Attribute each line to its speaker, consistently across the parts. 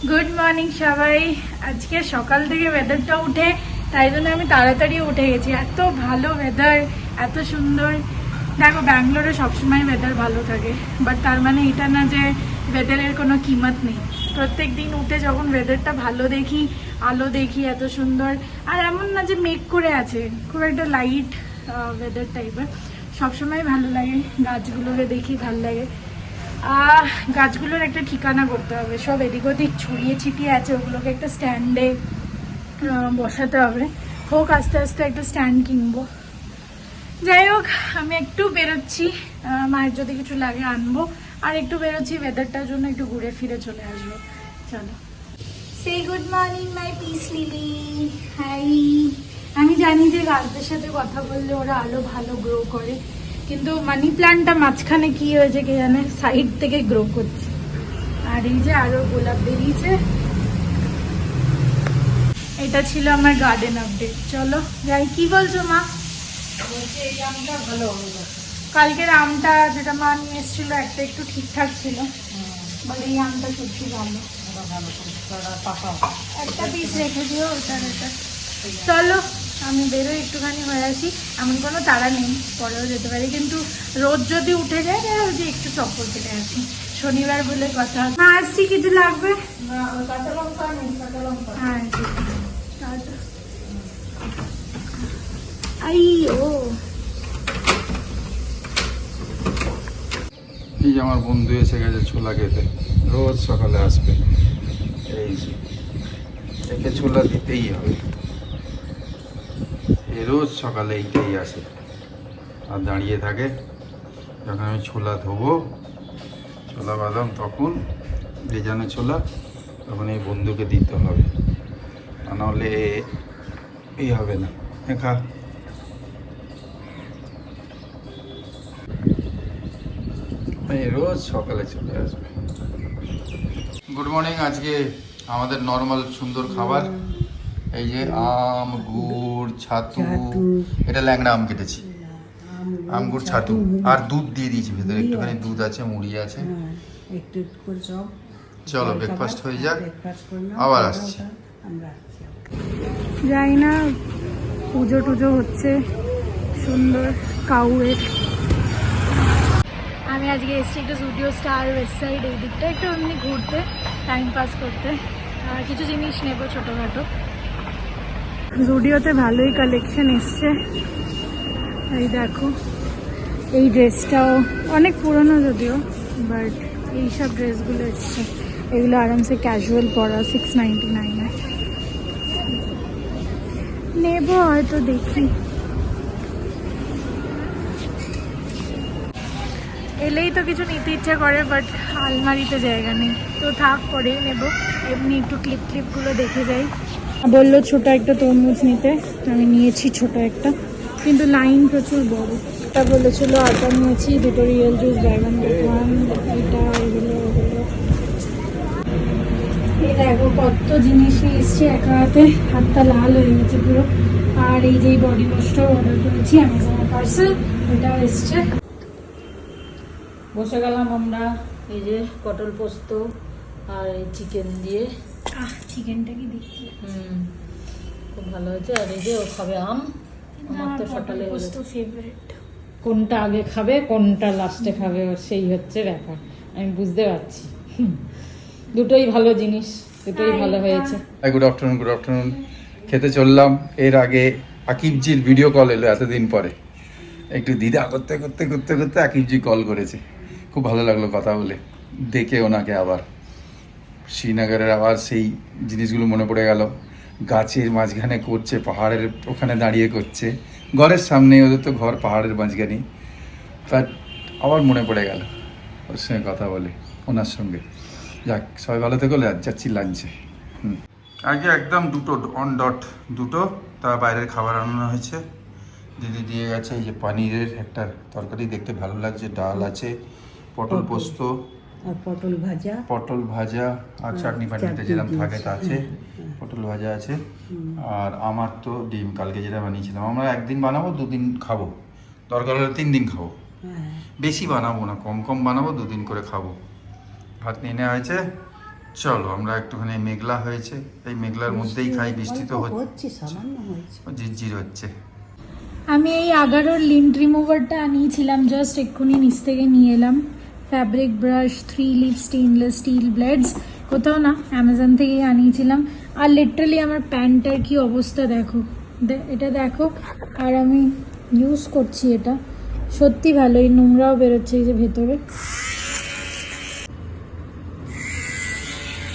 Speaker 1: Good morning সবাই। আজকে সকাল থেকে ওয়েদারটা উঠে তাই জন্য আমি তাড়াতাড়ি উঠে গেছি। এত ভালো ওয়েদার, এত সুন্দর। দেখো ব্যাঙ্গালোরে সবসময় ওয়েদার ভালো থাকে, বাট তার মানে এটা না যে ওয়েদারের কোনো কিমত নেই। প্রত্যেক দিন উঠে যখন ওয়েদারটা ভালো দেখি, আলো দেখি এত সুন্দর, আর এমন না যে মেঘ করে আছে, খুব একটা লাইট ওয়েদার টাইপের, সবসময় ভালো লাগে। গাছগুলোকে দেখি ভালো লাগে। গাছগুলোর একটা ঠিকানা করতে হবে, সব এদিক ওদিক ছড়িয়ে ছিটিয়ে আছে, ওগুলোকে একটা স্ট্যান্ডে বসাতে হবে। হোক আস্তে আস্তে একটা স্ট্যান্ড কিনবো। যাই হোক, আমি একটু বেরোচ্ছি, মায়ের যদি কিছু লাগে আনবো, আর একটু বেরোচ্ছি ওয়েদারটার জন্য, একটু ঘুরে ফিরে চলে আসবো। চলো। সে good morning my piece Lily. Hi. আমি জানি যে গাছদের সাথে কথা বললে ওরা আরো ভালো গ্রো করে, কিন্তু মানি প্ল্যান্টটা মাঝখানে কি হয়েছে কে জানে, সাইড থেকে গ্রো করছে। আর এই যে আরো গোলাপ বেরিয়েছে। এটা ছিল আমার গার্ডেন আপডেট। চলো যাই। কি বলছো মা? কালকের আমটা যেটা মা নিয়ে এসেছিল একটা একটু ঠিকঠাক ছিল, বলে এই আমটা সত্যি ভালো, একটা পিস রেখে দিও ওটার এটা। চলো আমি বেরোই, একটুখানি হয়ে আসি। এমন কোনো তাড়া নেই, পরেও যেতে পারি, কিন্তু রোদ যদি উঠে যায় তাহলে যে একটু চক্কর কেটে আসি। শনিবার বলে কথা। মা আসছি, কিছু লাগবে? হ্যাঁ ঠিক আছে। আইও
Speaker 2: এই যে আমার বন্ধু এসে গেছে ছোলা খেতে, রোজ সকালে আসবে। এই যে একে ছোলা দিতেই হবে, এ রোজ সকালে এইটাই আসে আর দাঁড়িয়ে থাকে। যখন আমি ছোলা ধোবো, ছোলা বাদাম তখন ভেজানো ছোলা, তখন এই বন্ধুকে দিতে হবে, তা নাহলে এই হবে না। খা। রোজ সকালে চলে আসবে। Good morning. আজকে আমাদের নর্মাল সুন্দর খাবার, এই যে আম, গুড়, ছাতু। এটা ল্যাংড়া আম কেটেছি, আম গুড় ছাতু, আর দুধ দিয়ে দিয়েছি ভেতরে, একটুখানি দুধ আছে, মুড়ি আছে। চলো ব্রেকফাস্ট হয়ে যাক, আবার আসছি।
Speaker 1: যাই না, পুজো টুজো হচ্ছে সুন্দর কাউয়ের। আমি আজকে এসেছি একটু জুডিও স্টার ওয়েস্ট সাইড, এই দিকটা একটু এমনি ঘুরতে, টাইম পাস করতে, আর কিছু জিনিস নেবো ছোটোখাটো। জুডিওতে ভালোই কালেকশন এসছে। এই দেখো, এই ড্রেসটাও অনেক পুরনো যদিও, বাট এইসব ড্রেসগুলো এসছে, এগুলো আরামসে ক্যাজুয়াল পরা, 699 নেবো হয়তো, দেখি। এলেই তো কিছু নিতে ইচ্ছা করে, বাট আলমারিতে জায়গা নেই, তো থাক পরেই নেবো। এমনি একটু ক্লিপগুলো দেখে যাই। বললো ছোট একটা তরমুজ নিতে, আমি নিয়েছি ছোট একটা, কিন্তু লাইন প্রচুর বড়। এটা বলেছিল আটা নিয়েছি, দুটো রিয়েল জুস, ব্যাগন দোকান, এটা এগুলো ওগুলো। এই দেখো কত জিনিসই এসছে একা হাতে, হাতটা লাল হয়ে গেছে পুরো। আর এই যে বডি ওয়াশটা অর্ডার করেছি অ্যামাজনের পার্সেল, ওটাও এসছে।
Speaker 3: বসে গেলাম আমরা, এই যে পটল পোস্ত আর এই চিকেন দিয়ে।
Speaker 1: চিকেনটা কি দিচ্ছি?
Speaker 3: খুব ভালো হয়েছে। আর এই যে ও খাবে আম, আমার তো সকালে
Speaker 1: ফেভারিট।
Speaker 3: কোনটা আগে খাবে কোনটা লাস্টে খাবে সেই হচ্ছে ব্যাপার, আমি বুঝতে পারছি। দুটোই ভালো জিনিস, দুটোই ভালো হয়েছে।
Speaker 2: Good afternoon, good afternoon. খেতে চললাম। এর আগে আকিবজির ভিডিও কল এলো এতদিন পরে, একটু দিদা করতে করতে করতে করতে আকিবজি কল করেছে। খুব ভালো লাগলো কথা বলে, দেখে ওনাকে আবার শ্রীনগরের আবার সেই জিনিসগুলো মনে পড়ে গেল। গাছের মাঝখানে করছে, পাহাড়ের ওখানে দাঁড়িয়ে করছে, ঘরের সামনে, ওদের তো ঘর পাহাড়ের মাঝখানেই। বাট আবার মনে পড়ে গেল ওর সঙ্গে কথা বলে, ওনার সঙ্গে। যাক, সবাই ভালো থেকো, যাচ্ছি লাঞ্চে। আগে একদম দুটো অন ডট দুটো, তা বাইরের খাবার আনানো হয়েছে। দিদি দিয়ে গেছে এই যে পনিরের একটা তরকারি, দেখতে ভালো লাগছে, ডাল আছে, পটল পোস্ত, পটল ভাজা আর চাটনি পাটনিতে যেরকম থাকে তা আছে, পটল ভাজা আছে। আর আমার তো ডিম কালকে যেটা বানিয়েছিলাম, আমরা একদিন বানাবো, দুদিন খাবো, দরকার হলে 3 দিন খাবো। বেশি বানাবো না, কম কম বানাবো, 2 দিন করে খাবো। ভাত নিয়ে নেওয়া হয়েছে। চলো আমরা একটুখানি মেঘলা হয়েছে, এই মেঘলার মধ্যেই খাই, বৃষ্টি তো
Speaker 4: হচ্ছে, সামান্য হয়েছে।
Speaker 2: ঝিরঝির হচ্ছে।
Speaker 1: আমি এই 11 লিন্ট রিমুভারটা আনিয়েছিলাম, জাস্ট এক্ষুনি নিচ থেকে নিয়ে এলাম। Fabric brush, 3 leaf stainless steel blades, কোথাও না, অ্যামাজন থেকেই আনিয়েছিলাম। আর লিটারালি আমার প্যান্টটার কি অবস্থা দেখো, এটা দেখো। আর আমি ইউজ করছি এটা, সত্যি ভালো, এই নোংরাও বেরোচ্ছে এই যে ভেতরে।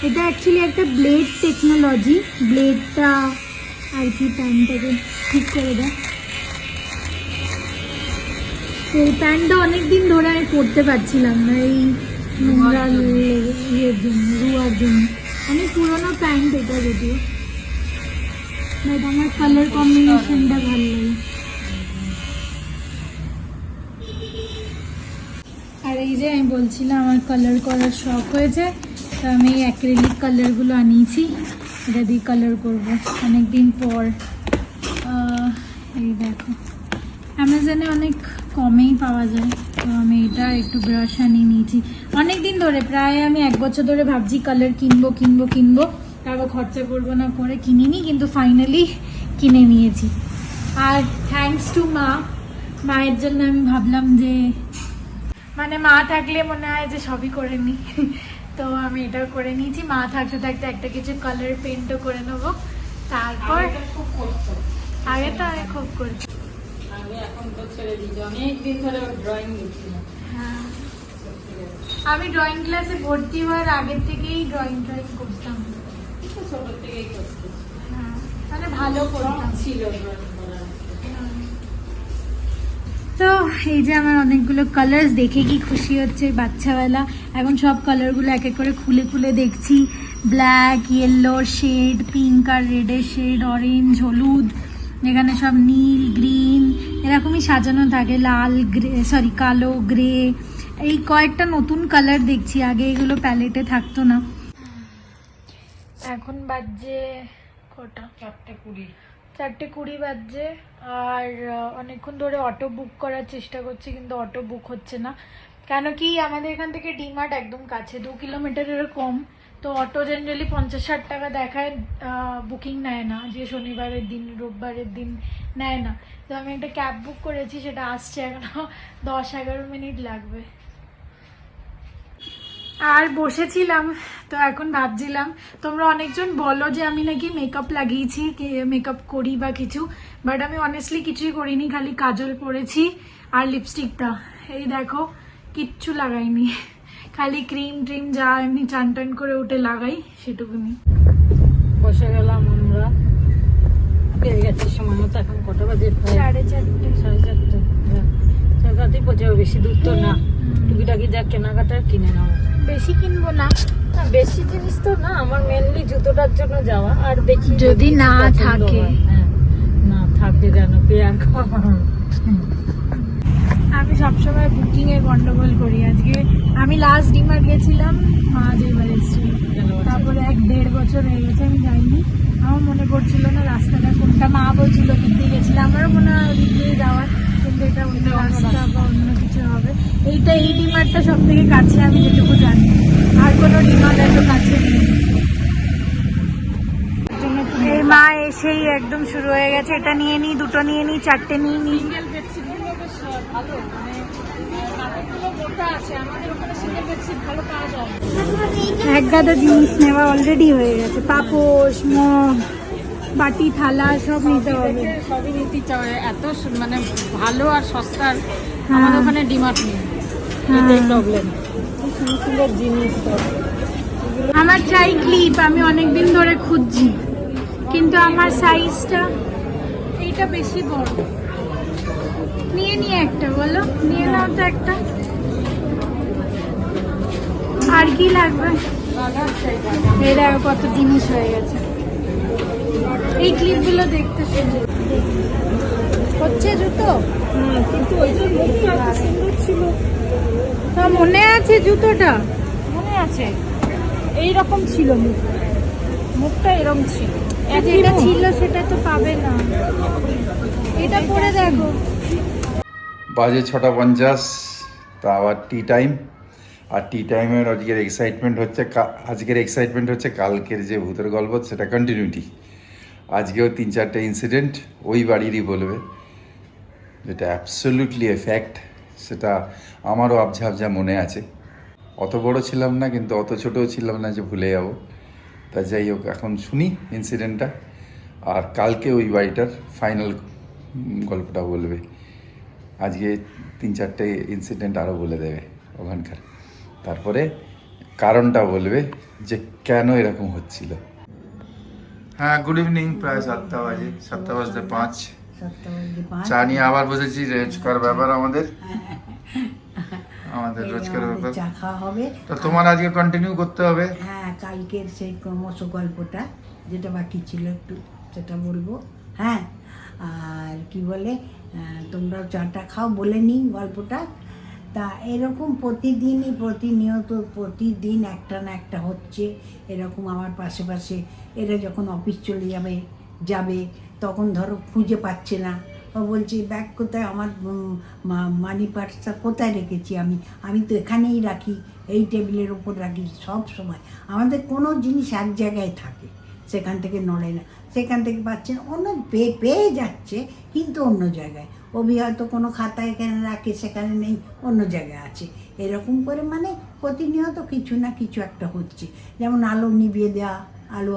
Speaker 1: এটা অ্যাকচুয়ালি একটা ব্লেড টেকনোলজি, ব্লেডটা আর কি প্যান্টটাকে ঠিক করে দেয়। এই প্যান্টটা অনেকদিন ধরে আমি পরতে পারছিলাম না, এই নোংরা ইয়ের জন্য, রুয়ার জন্য। অনেক পুরোনো প্যান্ট এটা যদিও, বাট আমার কালার কম্বিনেশনটা ভালো লাগে। আর এই যে আমি বলছিলাম আমার কালার করার শখ হয়েছে, তো আমি এই অ্যাক্রিলিক কালারগুলো আনিয়েছি, এটা দিয়ে কালার করবো অনেকদিন পর। এই দেখো অ্যামাজনে অনেক কমেই পাওয়া যায়, তো আমি এটা একটু ব্রাশ আনিয়ে নিয়েছি। অনেক দিন ধরে, প্রায় আমি 1 বছর ধরে ভাবছি কালার কিনবো, তারপর খরচা করবো না করে কিনিনি, কিন্তু ফাইনালি কিনে নিয়েছি। আর থ্যাঙ্কস টু মায়ের জন্য আমি ভাবলাম যে মানে মা থাকলে মনে হয় যে সবই করে নিই, তো আমি এটাও করে নিয়েছি। মা থাকতে থাকতে একটা কিছু কালার পেন্টও করে নেবো। তারপর আগে তো আমি খুব করছি,
Speaker 3: আমি এখন তো ছেড়ে দিয়েছি, অনেকদিন ধরে ড্রয়িং লিখছিলাম।
Speaker 1: হ্যাঁ, আমি ড্রয়িং ক্লাসে ভর্তি হওয়ার আগের থেকেই ড্রয়িং করতাম,
Speaker 3: ছোট থেকেই করছি,
Speaker 1: হ্যাঁ, মানে ভালো করতাম।
Speaker 3: ছিল ড্রয়িং করার।
Speaker 1: তো এই যে আমার অনেকগুলো কালার্স, দেখে কি খুশি হচ্ছে বাচ্চাবেলা। এখন সব কালারগুলো এক এক করে খুলে খুলে দেখছি। ব্ল্যাক, ইয়েলো শেড, পিঙ্ক আর রেডের শেড, অরেঞ্জ, হলুদ, এখানে সব নীল, গ্রিন এরকমই সাজানো থাকে, লাল, কালো, গ্রে, এই কয়েকটা নতুন কালার দেখছি, আগে এগুলো প্যালেটে থাকতো না। এখন বাজে কটা? 4:20 বাজছে। আর অনেকক্ষণ ধরে অটো বুক করার চেষ্টা করছি, কিন্তু অটো বুক হচ্ছে না। কেন কি আমাদের এখান থেকে ডিমার্ট একদম কাছে, 2 কিলোমিটারেরও কম, তো অটো জেনারেলি 50-60 টাকা দেখায়, বুকিং নেয় না, যে শনিবারের দিন রোববারের দিন নেয় না। তো আমি একটা ক্যাব বুক করেছি, সেটা আসছে এখনো 10-11 মিনিট লাগবে। আর বসেছিলাম, তো এখন ভাবছিলাম তোমরা অনেকজন বলো যে আমি নাকি মেকআপ লাগিয়েছি, মেকআপ করি বা কিছু, বাট আমি অনেস্টলি কিছুই করিনি, খালি কাজল পরেছি আর লিপস্টিকটা, এই দেখো, কিচ্ছু লাগাইনি, খালি ক্রিম ট্রিম যা এমনি টান টান করে উঠে লাগাই সেটুকুনি।
Speaker 3: বসে গেলাম আমরা, পেয়ে গেছে সময় মতো। এখন কটা বাজে? 4:30। চারটাতেই পৌঁছে যাবো, বেশি দূর তো না। টুকিটাকি যা কেনাকাটা কিনে নাও,
Speaker 1: বেশি কিনবো না,
Speaker 3: বেশি জিনিস তো না, আমার মেনলি জুতোটার জন্য যাওয়া। আর দেখি
Speaker 1: যদি না থাকে।
Speaker 3: হ্যাঁ, না থাকে যেন প্রিয়াঙ্কা।
Speaker 1: আমি সবসময় বুকিং এর গন্ডগোল করি। আজকে আমি লাস্ট ডিমার্ট গেছিলাম, মা যেবার এসেছিল, তারপরে 1-1.5 বছর হয়ে গেছে আমি যাইনি। আমার মনে পড়ছিল না রাস্তাটা কোনটা, মা বলছিল ওদিক দিয়ে গেছিলাম, আমারও মনে হয় ওদিক দিয়ে যাওয়ার, কিন্তু এটা অন্য রাস্তা বা অন্য কিছু হবে। এই ডিমার্টটা সব থেকে কাছে আমি যেটুকু জানি, আর কোনো ডিমার্ট এত কাছে নেই। এই মা এসেই একদম শুরু হয়ে গেছে, এটা নিয়ে নিই, দুটো নিয়ে নিই, 4টে নিয়ে নিই।
Speaker 3: বেডশিটগুলো বেশ ভালো, মানে কাপড়গুলো মোটা আছে, আমাদের ওখানে সিঙ্গেল বেডশিট ভালো পাওয়া যায় না।
Speaker 1: এক গাদা জিনিস নেওয়া অলরেডি হয়ে গেছে, পাপোশ, মগ, বাটি, থালা সব নিতে হবে।
Speaker 3: সবই নিতে চাই, এত মানে ভালো আর সস্তার আমাদের ওখানে ডিমার্ট নেই, এটাই প্রবলেম। সুন্দর জিনিস
Speaker 1: আমার চাই ক্লিপ, আমি অনেকদিন ধরে খুঁজছি, কিন্তু আমার সাইজটা এইটা বেশি বড়। নিয়ে নিয়ে একটা, বলো নিয়ে নাও তো একটা। আর কি লাগবে? এই দেখো কত জিনিস হয়ে গেছে। এই ক্লিপগুলো দেখতে সুন্দর হচ্ছে, জুতো
Speaker 3: কিন্তু ওই যে মুখটা এত সুন্দর ছিল,
Speaker 1: তা মনে আছে জুতোটা?
Speaker 3: মনে আছে এইরকম ছিল, মুখটা এরকম ছিল,
Speaker 1: যেটা ছিল সেটা তো পাবে না, এটা পরে দেখো।
Speaker 2: বাজে 6:50, তা আবার টি টাইম। আর টি টাইমের আজকের এক্সাইটমেন্ট হচ্ছে কালকের যে ভূতের গল্প সেটা কন্টিনিউটি। আজকেও 3-4টে ইনসিডেন্ট ওই বাড়িরই বলবে, যেটা অ্যাবসলিউটলি এ ফ্যাক্ট। সেটা আমারও আবঝা মনে আছে। অত বড় ছিলাম না, কিন্তু অত ছোটও ছিলাম না যে ভুলে যাব। তা যাই হোক, এখন শুনি ইনসিডেন্টটা, আর কালকে ওই বাড়িটার ফাইনাল গল্পটা বলবে। আজকে 3-4টে ইনসিডেন্ট আরও বলে দেবে ওখানকার, তারপরে কারণটা বলবে যে কেন এরকম হচ্ছিল। হ্যাঁ, গুড ইভিনিং। প্রায় 7টা বাজে, 7:05। চা নিয়ে আবার বসেছি। রোজকার ব্যাপার আমাদের রোজকার ব্যাপার।
Speaker 4: চা খাওয়া হবে।
Speaker 2: তো তোমার আজকে কন্টিনিউ করতে হবে।
Speaker 4: হ্যাঁ, কালকের সেই ক্রমশ গল্পটা যেটা বাকি ছিল একটু সেটা বলবো। হ্যাঁ, আর কি বলে, তোমরাও চাটা খাও বলে নিই গল্পটা। তা এরকম প্রতিদিনই প্রতিনিয়ত প্রতিদিন একটা না একটা হচ্ছে এরকম আমার পাশে। এরা যখন অফিস চলে যাবে তখন ধরো খুঁজে পাচ্ছে না, ও বলছে ব্যাগ কোথায়, আমার মানি পার্সটা কোথায় রেখেছি, আমি তো এখানেই রাখি, এই টেবিলের ওপর রাখি। সব সময় আমাদের কোনো জিনিস এক জায়গায় থাকে, সেখান থেকে নড়ে না, সেখান থেকে পাচ্ছে না, অন্য পেয়ে যাচ্ছে কিন্তু অন্য জায়গায়। অভি হয়তো কোনো খাতা এখানে রাখে, সেখানে নেই, অন্য জায়গায় আছে। এরকম করে মানে প্রতিনিয়ত কিছু না কিছু একটা হচ্ছে। যেমন আলো নিভিয়ে দেওয়া, আলো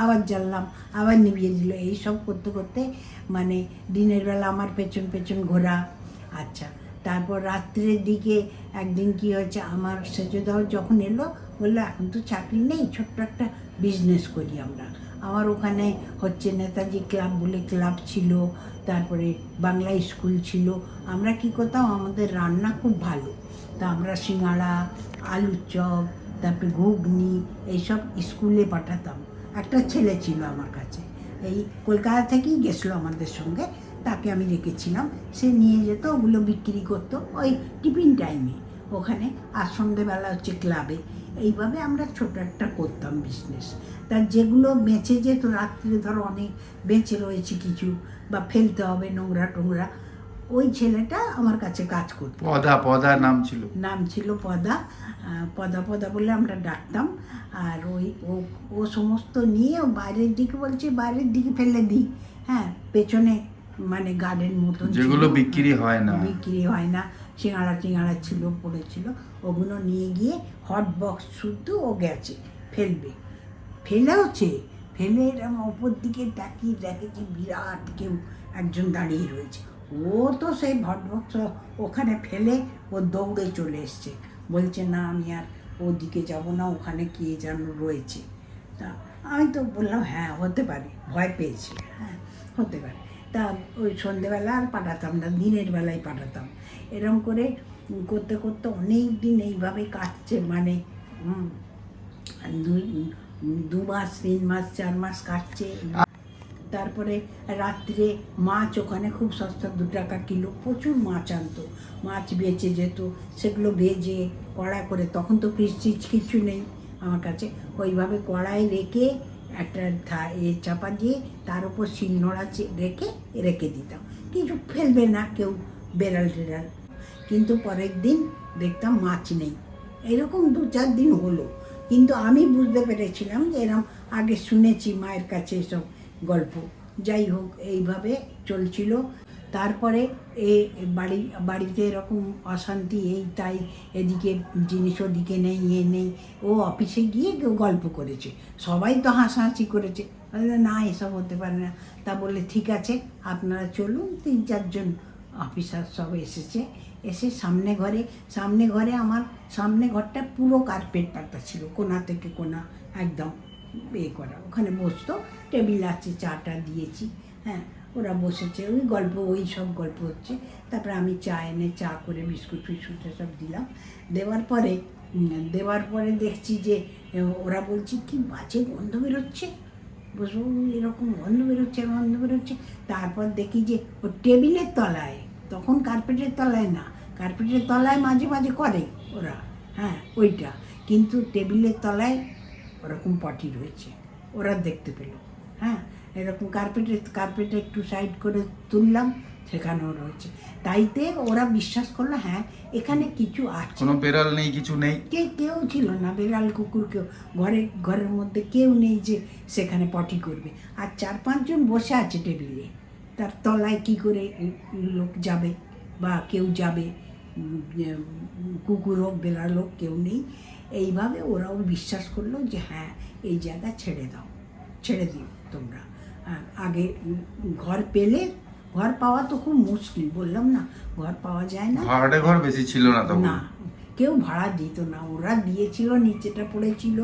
Speaker 4: আবার জ্বাললাম, আবার নিভিয়ে দিল, এইসব করতে করতে মানে দিনের বেলা আমার পেছন ঘোরা। আচ্ছা, তারপর রাত্রের দিকে একদিন কি হয়েছে, আমার সেজদাও যখন এলো, বললো এখন তো চাকরি নেই, ছোট্ট একটা বিজনেস করি আমরা। আমার ওখানে হচ্ছে নেতাজি ক্লাব বলে ক্লাব ছিল, তারপরে বাংলা স্কুল ছিল। আমরা কি করতাম, আমাদের রান্না খুব ভালো, তা আমরা সিঙ্গাড়া, আলুর চপ, তারপরে ঘুগনি এইসব স্কুলে পাঠাতাম। একটা ছেলে ছিল আমার কাছে, এই কলকাতা থেকেই গেছিলো আমাদের সঙ্গে, তাকে আমি রেখেছিলাম। সে নিয়ে যেত, ওগুলো বিক্রি করতো ওই টিফিন টাইমে ওখানে, আর সন্ধেবেলা হচ্ছে ক্লাবে। এইভাবে আমরা ছোট একটা করতাম বিজনেস। তার যেগুলো বেঁচে যেত রাত্রে, ধরো অনেক বেঁচে রয়েছে কিছু বা ফেলতে হবে নোংরা টোংরা, ওই ছেলেটা আমার কাছে কাজ করতো।
Speaker 2: পদা নাম ছিল পদা বলে আমরা ডাকতাম। আর ও সমস্ত নিয়ে বাইরের দিকে বলছে, বাইরের দিকে ফেলে দিই। হ্যাঁ, পেছনে মানে গার্ডেন মতন যেগুলো বিক্রি হয় না, সিঙ্গাড়া ছিল পড়েছিল, ওগুলো নিয়ে গিয়ে হট বক্স শুদ্ধ ও গেছে ফেলে এরকম ওপর দিকে তাকিয়ে দেখেছি বিরাট কেউ একজন দাঁড়িয়ে রয়েছে। ও তো সেই হট বক্স ওখানে ফেলে ও দৌড়ে চলে এসছে, বলছে না আমি আর ওদিকে যাব না, ওখানে কে যেন রয়েছে। তা আমি তো বললাম হ্যাঁ হতে পারে, ভয় পেয়েছি, হ্যাঁ হতে পারে। তা ওই সন্ধেবেলা আর পাঠাতাম না, দিনের বেলায় পাঠাতাম। এরকম করে করতে করতে অনেক দিন এইভাবে কাটছে, মানে 2 মাস 3 মাস 4 মাস কাটছে। তারপরে রাত্রে মাছ ওখানে খুব সস্তা, 2 টাকা কিলো, প্রচুর মাছ আনতো, মাছ বেচে যেত, সেগুলো ভেজে কড়া করে, তখন তো ফ্রিজ কিছু নেই আমার কাছে, ওইভাবে কড়াই রেখে একটা চাপা দিয়ে তার উপর শিলনোড়া রেখে দিতাম, কিছু ফেলবে না কেউ, বেড়াল টেড়াল। কিন্তু পরের দিন দেখতাম মাছ নেই। এরকম 2-4 দিন হলো, কিন্তু আমি বুঝতে পেরেছিলাম যে এরকম আগে শুনেছি মায়ের কাছে এসব গল্প। যাই হোক, এইভাবে চলছিল। তারপরে বাড়িতে এরকম অশান্তি, এই তাই, এদিকে জিনিস ওদিকে নেই, নেই। ও অফিসে গিয়ে কেউ গল্প করেছে, সবাই তো হাসাহাসি করেছে, না এসব হতে পারে না। তা বললে ঠিক আছে আপনারা চলুন। 3-4 জন অফিসার সব এসে সামনে ঘরে আমার সামনে ঘরটা পুরো কার্পেট পাতা ছিল, কোনা থেকে কোনা একদম করা। ওখানে বসতো, টেবিল আছে, চাটা দিয়েছি, হ্যাঁ ওরা বসেছে, ওই সব গল্প হচ্ছে। তারপরে আমি চা করে বিস্কুট সব দিলাম। দেওয়ার পরে দেখছি যে ওরা বলছে কি বাজে গন্ধ বেরোচ্ছে, বসবো এরকম গন্ধ বেরোচ্ছে। তারপর দেখি যে ও টেবিলের তলায়, তখন কার্পেটের তলায় না, কার্পেটের তলায় মাঝে মাঝে করে ওরা, হ্যাঁ ওইটা, কিন্তু টেবিলের তলায় ওরকম পটি রয়েছে, ওরা দেখতে পেল। হ্যাঁ, এরকম কার্পেটে একটু সাইড করে তুললাম,
Speaker 4: সেখানেও রয়েছে। তাইতে ওরা বিশ্বাস করলো হ্যাঁ এখানে কিছু আছে।
Speaker 2: কোনো বেড়াল নেই, কিছু নেই,
Speaker 4: কেউ ছিল না, বেড়াল কুকুর কেউ ঘরের মধ্যে কেউ নেই যে সেখানে পটি করবে। আর 4-5 জন বসে আছে টেবিলে, তার তলায় কি করে লোক যাবে বা কেউ যাবে, কুকুর হোক বেড়াল হোক কেউ নেই। এইভাবে ওরাও বিশ্বাস করলো যে হ্যাঁ এই জায়গা ছেড়ে দিও তোমরা। আগে ঘর পেলে, ঘর পাওয়া তো খুব মুশকিল, বললাম না ঘর পাওয়া যায় না,
Speaker 2: ভাড়াটে ঘর বেশি ছিল না তখন।
Speaker 4: না কেউ ভাড়া দিত না, ওরা দিয়েছিল, নিচেটা পড়েছিল।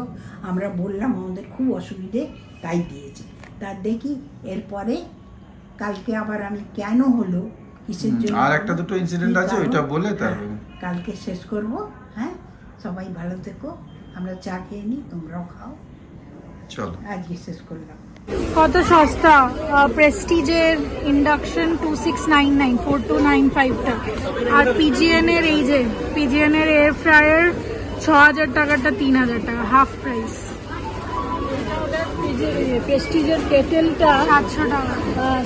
Speaker 4: আমরা বললাম আমাদের খুব অসুবিধে, তাই দিয়েছে। তার দেখি এরপরে কালকে আবার আমি কেন হলো কিসের জন্য
Speaker 2: আর একটা দুটো ইনসিডেন্ট আছে, ওইটা বলে তারপরে
Speaker 4: কালকে শেষ করব। হ্যাঁ সবাই ভালো থেকো, আমরা চা খেয়ে নিই, তোমরাও খাও।
Speaker 2: চলো
Speaker 4: আজকে শেষ করলাম।
Speaker 1: কত সস্তা প্রেস্টিজের ইন্ডাকশন 2699, 4295টা। আর পিজিএন এর এই যে পিজিএন এর এয়ার ফ্রায়ার 6000 টাকাটা 3000 টাকা, হাফ প্রাইস।
Speaker 3: প্রেস্টিজের কেটেলটা
Speaker 1: 700 টাকা।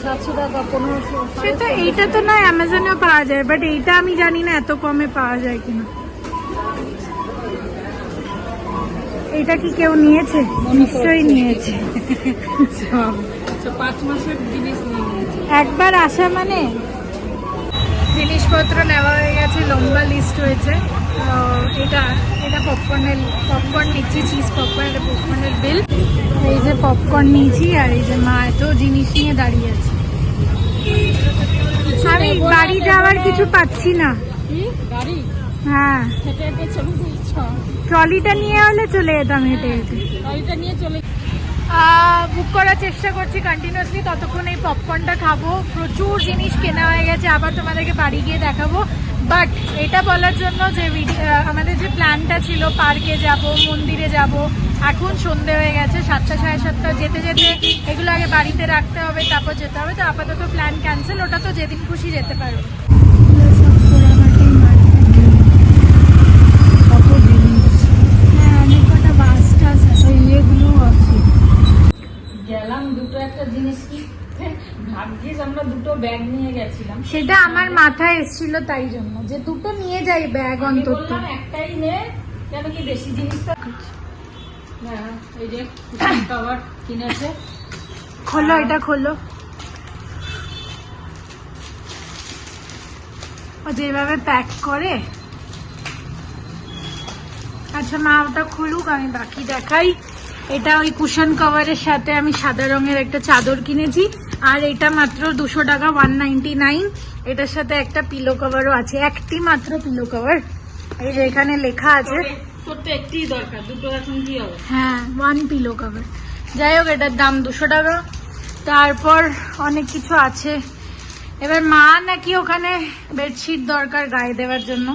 Speaker 3: 700 টাকা, 1500।
Speaker 1: সেটা এইটা তো নয় অ্যামাজনেও পাওয়া যায়, বাট এইটা আমি জানি না এত কমে পাওয়া যায় কিনা। এটা কি কেউ নিয়েছে? নিশ্চয়ই নিয়েছে।
Speaker 3: 5 মাসের জিনিস নিয়ে নিয়েছে।
Speaker 1: একবার আসা মানে জিনিসপত্র নেওয়া হয়ে গেছে, লম্বা লিস্ট হয়েছে। এটা পপকর্ন নিচ্ছি, চিজ পপকর্ন, এটা পপকর্নের বিল। এই যে পপকর্ন নিয়েছি, আর এই যে মা এত জিনিস নিয়ে দাঁড়িয়ে আছে। আমি বাড়ি যাওয়ার কিছু পাচ্ছি না।
Speaker 3: কি গাড়ি?
Speaker 1: হ্যাঁ
Speaker 3: হেঁটে হেঁটে চলে যাচ্ছ?
Speaker 1: ট্রলিটা নিয়ে হলে চলে যেতাম হেঁটে হেঁটে।
Speaker 3: গাড়িটা নিয়ে চলে।
Speaker 1: বুক করার চেষ্টা করছি কন্টিনিউয়াসলি, ততক্ষণ এই পপকর্নটা খাবো। প্রচুর জিনিস কেনা হয়ে গেছে, আবার তোমাদেরকে বাড়ি গিয়ে দেখাবো। বাট এটা বলার জন্য যে আমাদের যে প্ল্যানটা ছিল পার্কে যাব, মন্দিরে যাব, এখন সন্ধে হয়ে গেছে 7টা 7:30। যেতে যেতে এগুলো আগে বাড়িতে রাখতে হবে, তারপর যেতে হবে। তো আপাতত প্ল্যান ক্যান্সেল, ওটা তো যেদিন খুশি যেতে পারো।
Speaker 3: কত জিনিস।
Speaker 1: হ্যাঁ অনেক কটা বাস টাস আছে,
Speaker 3: ইয়েগুলো আছে। গেলাম দুটো একটা জিনিস কি ভাগ্যিস আমরা দুটো ব্যাগ নিয়ে গেছিলাম।
Speaker 1: সেটা আমার মাথায় এসেছিল, তাই জন্য যে দুটো নিয়ে যাই ব্যাগ
Speaker 3: আমি
Speaker 1: অন্তত।
Speaker 3: বললাম একটাই নে, কেন কি বেশি জিনিসটা। হ্যাঁ এই যে কভার কিনেছে।
Speaker 1: খোলো, এটা খোলো। ও যেভাবে প্যাক করে। আচ্ছা মা ওটা খুলুক, আমি বাকি দেখাই। এটা ওই কুশন কভারের সাথে আমি সাদা রঙের একটা চাদর কিনেছি, আর এটা মাত্র 200 টাকা, 199। এটার সাথে একটা পিলো কভারও আছে, একটি মাত্র পিলো কভার। এই যে এখানে লেখা আছে।
Speaker 3: তোর তো একটিই দরকার, দুটো এখন কি হবে?
Speaker 1: হ্যাঁ 1 পিলো কভার। যাই হোক এটার দাম 200 টাকা। তারপর অনেক কিছু আছে। এবার মা নাকি ওখানে বেডশিট দরকার গায়ে দেওয়ার জন্য।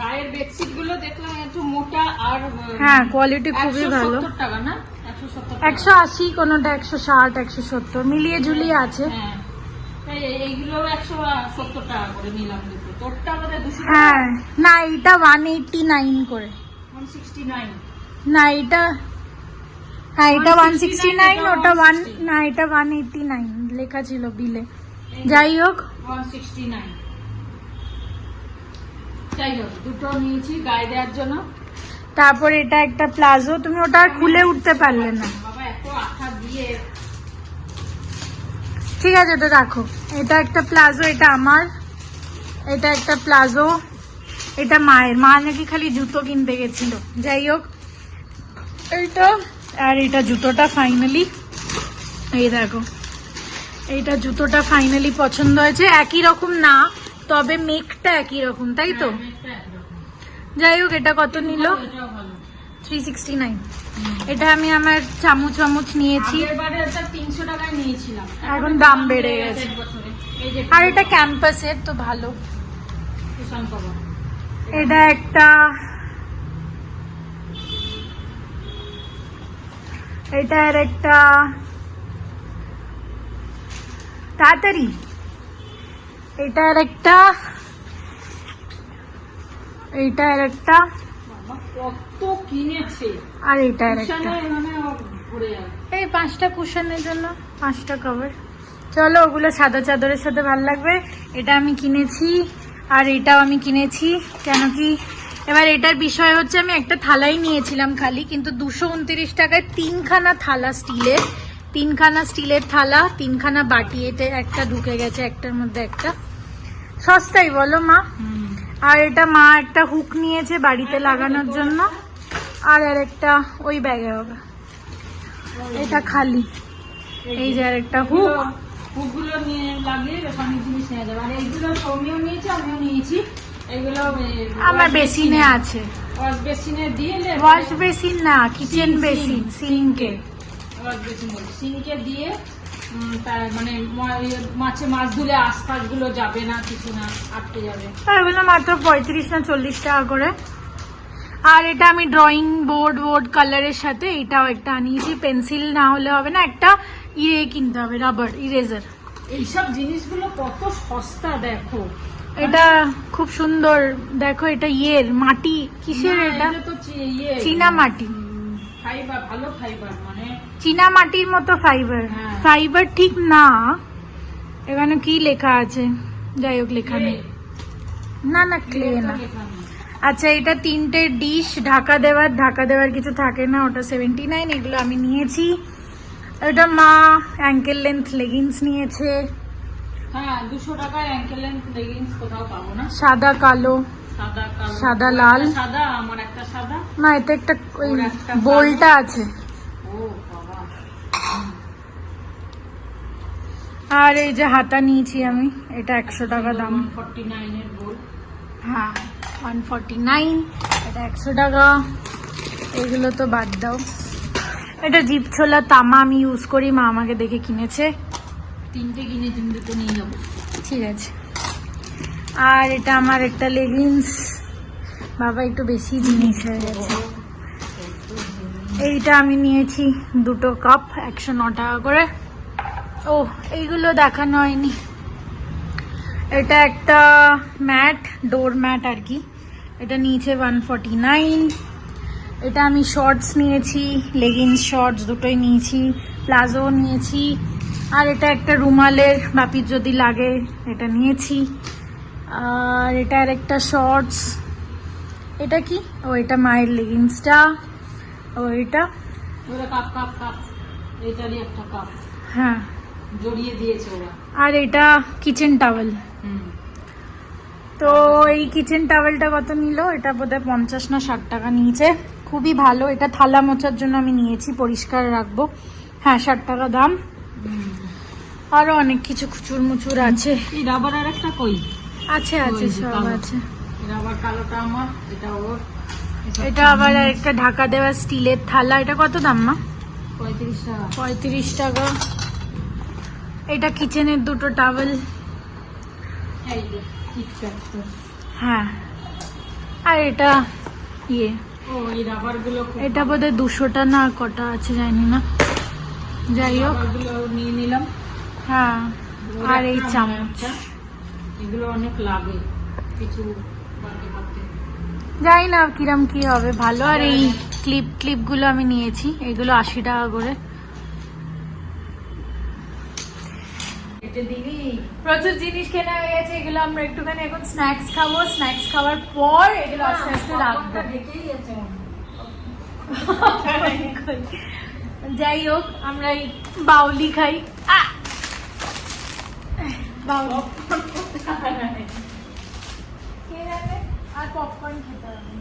Speaker 3: গায়ের বেডশিট গুলো দেখলাম একটু মোটা, আর
Speaker 1: হ্যাঁ কোয়ালিটি খুবই ভালো।
Speaker 3: 170 টাকা না? 170 টাকা।
Speaker 1: 180, কোনোটা 160, 170 মিলিয়ে ঝুলিয়ে আছে।
Speaker 3: হ্যাঁ এইগুলো 170 টাকা করে নিলাম দুটো। তোরটা বোধহয় 200 টাকা।
Speaker 1: হ্যাঁ না এটা 189 করে।
Speaker 3: 169।
Speaker 1: না এটা, হ্যাঁ এটা 169, ওটা 1,
Speaker 3: 160
Speaker 1: না এটা 189 লেখা ছিল বিলে। যাই হোক
Speaker 3: 169। যাই হোক দুটো নিয়েছি গায়ে দেওয়ার জন্য।
Speaker 1: তারপর এটা একটা প্লাজো, তুমি ওটা আর খুলে উঠতে পারলে না।
Speaker 3: বাবা এত আঠা দিয়ে।
Speaker 1: ঠিক আছে তো রাখো। এটা একটা প্লাজো, এটা আমার। এটা একটা প্লাজো, এটা মায়ের। মা নাকি খালি জুতো কিনতে গেছিল। যাই হোক এইটা, আর এটা জুতোটা ফাইনালি, এই দেখো এইটা জুতোটা ফাইনালি পছন্দ হয়েছে। একই রকম না, তবে মেকটা একই রকম, তাই তো? যাই হোক এটা কত নিল? 369। এটা আমি আমার চামচ নিয়েছি,
Speaker 3: এবারে এটা 300 টাকায় নিয়েছিলাম,
Speaker 1: এখন দাম বেড়ে গেছে।
Speaker 3: বছরে। এই যে
Speaker 1: আর এটা ক্যাম্পাসের, তো ভালো।
Speaker 3: Cushion cover.
Speaker 1: এটা একটা, এটা আর একটা, তাড়াতাড়ি এটা আর একটা, এইটা আর একটা,
Speaker 3: বাবা কত কিনেছে।
Speaker 1: আর এটা আর একটা।
Speaker 3: কুশনে মানে ভরে যাবে।
Speaker 1: এই 5টা কুশনের জন্য 5টা কভার। চলো, ওগুলো সাদা চাদরের সাথে ভালো লাগবে। এটা আমি কিনেছি, আর এটাও আমি কিনেছি। কেন কি, এবার এটার বিষয় হচ্ছে আমি একটা থালাই নিয়েছিলাম খালি, কিন্তু 229 টাকায় 3খানা থালা স্টিলের, 3খানা স্টিলের থালা, 3খানা বাটি, এটা একটা ঢুকে গেছে একটার মধ্যে একটা। সস্তাই বলো মা। আর এটা মা একটা হুক নিয়েছে বাড়িতে লাগানোর জন্য, আর একটা ওই ব্যাগে হবে, এটা খালি। এই যে আর একটা হুক,
Speaker 3: হুকগুলো নিয়ে লাগিয়ে বেশ অনেক জিনিস নেওয়া যাবে। আর এইগুলো সৌমিও নিয়েছে, আমিও নিয়েছি। এগুলো
Speaker 1: আমার বেসিনে আছে।
Speaker 3: ওয়াশ বেসিনে দিয়ে
Speaker 1: ওয়াশ বেসিন না, কিচেন বেসিন, সিঙ্কে।
Speaker 3: ওয়াশ বেসিন সিঙ্কে দিয়ে মানে মাছে মাছ ধুলে আশপাশ গুলো যাবে না, কিছু না, আটকে যাবে।
Speaker 1: আর এগুলো মাত্র 35 না 40 টাকা করে। আর এটা আমি ড্রয়িং বোর্ড কালারের সাথে এটাও একটা আনিয়েছি। পেন্সিল না হলে হবে না, একটা ইয়ে কিনতে হবে, রাবার ইরেজার।
Speaker 3: এইসব জিনিসগুলো কত সস্তা দেখো।
Speaker 1: এটা খুব সুন্দর, দেখো এটা ইয়ের মাটি, কিসের এটা?
Speaker 3: তো
Speaker 1: চীনা মাটি,
Speaker 3: ফাইবার, ভালো ফাইবার, মানে
Speaker 1: চীনা মাটির মতো ফাইবার।
Speaker 3: হ্যাঁ।
Speaker 1: ফাইবার ঠিক না, এখানে কি লেখা আছে, যাই হোক লেখা নেই। না না, ক্লে না। আচ্ছা, এটা 3টে ডিশ, ঢাকা দেওয়ার কিছু থাকে না, ওটা 79। এগুলো আমি নিয়েছি। এটা মা অ্যাঙ্কেল লেন্থ লেগিংস নিয়েছে।
Speaker 3: হ্যাঁ, 200 টাকায় অ্যাঙ্কেল লেন্থ লেগিংস কোথাও পাবো না।
Speaker 1: সাদা কালো,
Speaker 3: সাদা কালো,
Speaker 1: সাদা লাল,
Speaker 3: সাদা, আমার একটা সাদা।
Speaker 1: না এতে একটা ওই
Speaker 3: ওর একটা
Speaker 1: বোলটা আছে।
Speaker 3: ও বাবা,
Speaker 1: আর এই যে হাতা নিয়েছি আমি, এটা 100 টাকা দাম।
Speaker 3: 149 এর বোল।
Speaker 1: হ্যাঁ, 149, এটা 100 টাকা। এগুলো তো বাদ দাও। এটা জিপ ছোলা তামা আমি ইউজ করি, মা আমাকে দেখে কিনেছে।
Speaker 3: 3টে কিনে 3টে নিয়ে যাবো।
Speaker 1: ঠিক আছে। আর এটা আমার একটা লেগিংস, বাবা একটু বেশি জিনিস হয়ে গেছে। এইটা আমি নিয়েছি 2টো কাপ, 109 টাকা করে। ও, এইগুলো দেখানো হয়নি। এটা একটা ম্যাট, ডোর ম্যাট আর কি, এটা নিয়েছে 149। এটা আমি শর্টস নিয়েছি, লেগিংস শর্টস দুটোই নিয়েছি, প্লাজো নিয়েছি। আর এটা একটা রুমালের, বাপির যদি লাগে, এটা নিয়েছি। আর এটা আর একটা শর্টস, এটা কি, ও এটা মায়ের লেগিংসটা, ও এটা,
Speaker 3: ওরা কাপ কাপ কাপ, এটারই একটা কাপ
Speaker 1: হ্যাঁ,
Speaker 3: জড়িয়ে দিয়েছে ওরা।
Speaker 1: আর এটা কিচেন টাওয়েল। তো এই কিচেন টাওয়েলটা কত নিল, এটা বোধহয় 50 না 60 টাকা নিয়েছে। খুবই ভালো, এটা থালা মোছার জন্য আমি নিয়েছি, পরিষ্কার রাখবো। হ্যাঁ, 60 টাকা দাম। আরো অনেক কিছু খুচুর মুচুর আছে।
Speaker 3: এই রাবার আর একটা কই
Speaker 1: আছে আছে,
Speaker 3: ওই যে
Speaker 1: সব
Speaker 3: কালো।
Speaker 1: আছে।
Speaker 3: রাবার কালোটা আমার, এটা ওর।
Speaker 1: এটা আবার একটা ঢাকা দেওয়া স্টিলের থালা, এটা কত দাম মা?
Speaker 3: 35 টাকা।
Speaker 1: 35 টাকা। এটা কিচেনের 2টো টাওয়েল।
Speaker 3: এই যে কিটক্যাট তো।
Speaker 1: হ্যাঁ, আর এটা ইয়ে,
Speaker 3: ও এই রাবার গুলো,
Speaker 1: এটা বোধহয় 200টা না কটা আছে জানি না, যাই হোক।
Speaker 3: রাবার গুলো নিয়ে নিলাম।
Speaker 1: হ্যাঁ, আর এই
Speaker 3: একটা,
Speaker 1: চামচ,
Speaker 3: একটা। এগুলো অনেক লাগে কিছু বাড়তে বাড়তে।
Speaker 1: জানি না কিরম কি হবে, ভালো। আর এই ক্লিপগুলো আমি নিয়েছি, এগুলো 80 টাকা করে।
Speaker 3: এটা দিবি?
Speaker 1: প্রচুর জিনিস কেনা হয়ে গেছে, এগুলো আমরা একটুখানি এখন স্ন্যাক্স খাবো, স্ন্যাক্স খাওয়ার পর এগুলো আস্তে আস্তে রাখবো।
Speaker 3: ঢেকেই আছে মনে হয়।
Speaker 1: যাই হোক, আমরা এই বাউলি খাই। বাউলি কে জানে, আর পপকর্ন খেতে হবে।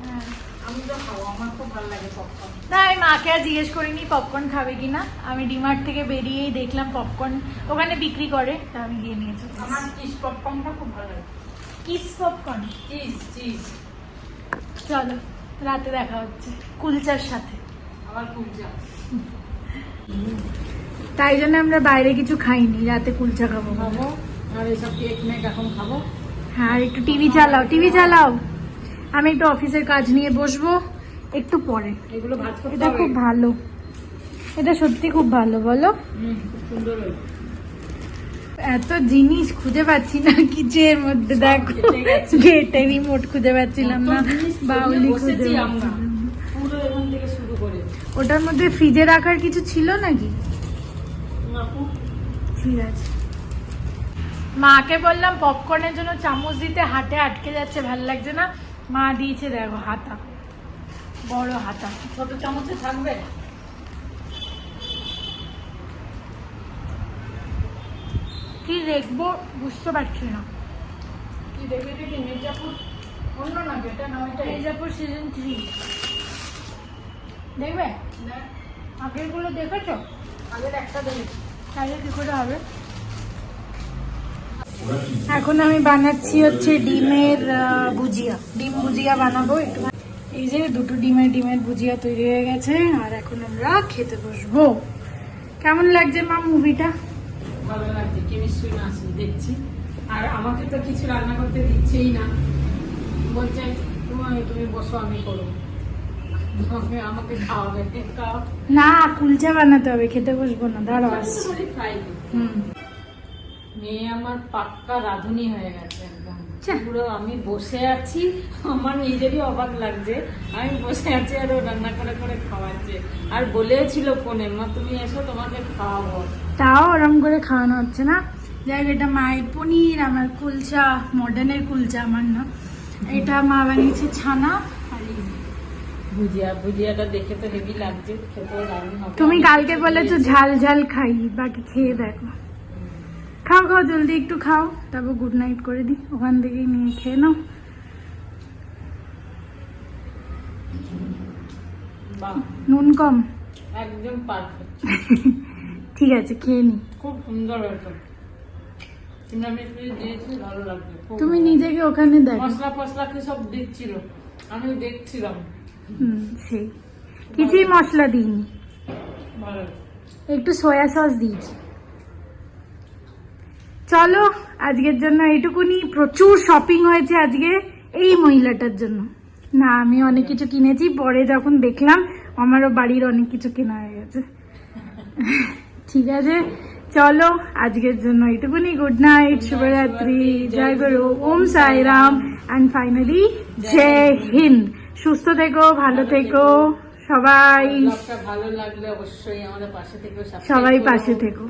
Speaker 1: হ্যাঁ,
Speaker 3: আমি তো খাবো, আমার খুব ভালো লাগে পপকর্ন।
Speaker 1: না, আমি মাকে আর জিজ্ঞেস করিনি পপকর্ন খাবে কিনা। আমি ডিমার্ট থেকে বেরিয়েই দেখলাম পপকর্ন ওখানে বিক্রি করে, তা আমি গিয়ে নিয়েছি।
Speaker 3: আমার চিজ পপকর্নটা খুব ভালো লাগে।
Speaker 1: Kiss popcorn.
Speaker 3: চিজ
Speaker 1: চলো, রাতে দেখা হচ্ছে কুলচার সাথে।
Speaker 3: আবার কুলচা।
Speaker 1: তাই জন্য আমরা বাইরে কিছু খাইনি, রাতে কুলচা খাবো।
Speaker 3: খাবো, আর এইসব কেক মেক এখন খাবো।
Speaker 1: হ্যাঁ, আর একটু টিভি চালাও। আমি একটু অফিসের কাজ নিয়ে বসবো একটু পরে।
Speaker 3: এগুলো ভাজ করতে
Speaker 1: এটা
Speaker 3: হবে।
Speaker 1: খুব ভালো, এটা সত্যি খুব ভালো, বলো।
Speaker 3: খুব সুন্দর হয়েছে।
Speaker 1: এত জিনিস খুঁজে পাচ্ছি না কিচের মধ্যে, দেখো গেটে রিমোট খুঁজে পাচ্ছিলাম না, বাউলি খুঁজে
Speaker 3: বসেছি আমরা
Speaker 1: পাচ্ছিলাম না।
Speaker 3: পুরো এখান থেকে শুরু করে।
Speaker 1: ওটার মধ্যে ফ্রিজে রাখার কিছু ছিল নাকি?
Speaker 3: না, কাকু।
Speaker 1: ঠিক আছে। মাকে বললাম পপকর্নের জন্য চামচ দিতে, হাতে আটকে যাচ্ছে, ভালো লাগছে না। মা দিয়েছে দেখো হাতা, বড় হাতা।
Speaker 3: ছোট চামচে থাকবে?
Speaker 1: কি দেখবো বুঝতে পারছি না।
Speaker 3: কি দেখবে কি মির্জাপুর অন্য না, এটা না ওইটা।
Speaker 1: মির্জাপুর সিজন 3 দেখবে? আগের গুলো দেখেছো?
Speaker 3: আগের একটা দেখেছি।
Speaker 1: তাহলে কি করে হবে? এখন আমি বানাচ্ছি হচ্ছে ডিমের ভুজিয়া, ডিম ভুজিয়া বানাবো একটু। এই যে দুটো ডিমের ভুজিয়া তৈরি হয়ে গেছে, আর এখন আমরা খেতে বসবো। কেমন লাগছে মা মুভিটা?
Speaker 3: ভালো লাগছে, কেমিস্ট্রি মাছ দেখছি। আর আমাকে তো কিছু রান্না করতে দিচ্ছেই না, বলছে তুমি বসো আমি করবো, আমাকে খাওয়াবে। খাও।
Speaker 1: না, কুলচা বানাতে হবে, খেতে বসবো না, দাঁড়াও আসছি।
Speaker 3: ফ্রাই।
Speaker 1: হুম,
Speaker 3: মেয়ে আমার পাক্কা রাঁধুনি হয়ে গেছে একদম।
Speaker 1: আচ্ছা।
Speaker 3: পুরো আমি বসে আছি, আমার নিজেরই অবাক লাগছে, আমি বসে আছি আর ও রান্না করে করে খাওয়াচ্ছে। আর বলেছিল ফোনে, মা তুমি এসো তোমাকে খাওয়াবো।
Speaker 1: তাও ওরম করে খাওয়ানো হচ্ছে না। যাই হোক, এটা মায়ের পনির, আমার কুলচা, মডার্নের কুলচা আমার না। এটা মা বানিয়েছে ছানা আর এই।
Speaker 3: ভুজিয়াটা দেখে তো হেভি লাগছে, খেতেও দারুণ হবে।
Speaker 1: তুমি কালকে বলেছো ঝাল ঝাল খাই, বাকি খেয়ে দেখো। খাও খাও, জলদি একটু খাও, তারপর গুড নাইট করে দিই। ওখান থেকেই নিয়ে খেয়ে নাও।
Speaker 3: বাহ,
Speaker 1: নুন কম?
Speaker 3: একদম পারফেক্ট।
Speaker 1: ঠিক আছে, খেয়ে নি।
Speaker 3: খুব সুন্দর হয়েছে। আমি দিয়েছি, ভালো লাগছে খুব।
Speaker 1: তুমি নিজেকে ওখানে দেখো।
Speaker 3: মশলা ফসলা কি সব দিচ্ছিল, আমি দেখছিলাম।
Speaker 1: সেই কিছুই মশলা দিইনি,
Speaker 3: ভালো।
Speaker 1: একটু সয়া সস দিয়েছি। চলো আজকের জন্য এইটুকুনি। প্রচুর শপিং হয়েছে আজকে এই মহিলাটার জন্য। না, আমি অনেক কিছু কিনেছি, পরে যখন দেখলাম আমারও বাড়ির অনেক কিছু কেনা হয়ে গেছে। ঠিক আছে, চলো আজকের জন্য এইটুকুনি। গুড নাইট, শুভরাত্রি, জয় গুরু, ওম সাই রাম, অ্যান্ড ফাইনালি জয় হিন্দ। সুস্থ থেকো, ভালো থেকো সবাই,
Speaker 3: ব্লগটা ভালো লাগলে অবশ্যই আমাদের পাশে থেকো,
Speaker 1: সবাই পাশে থেকো।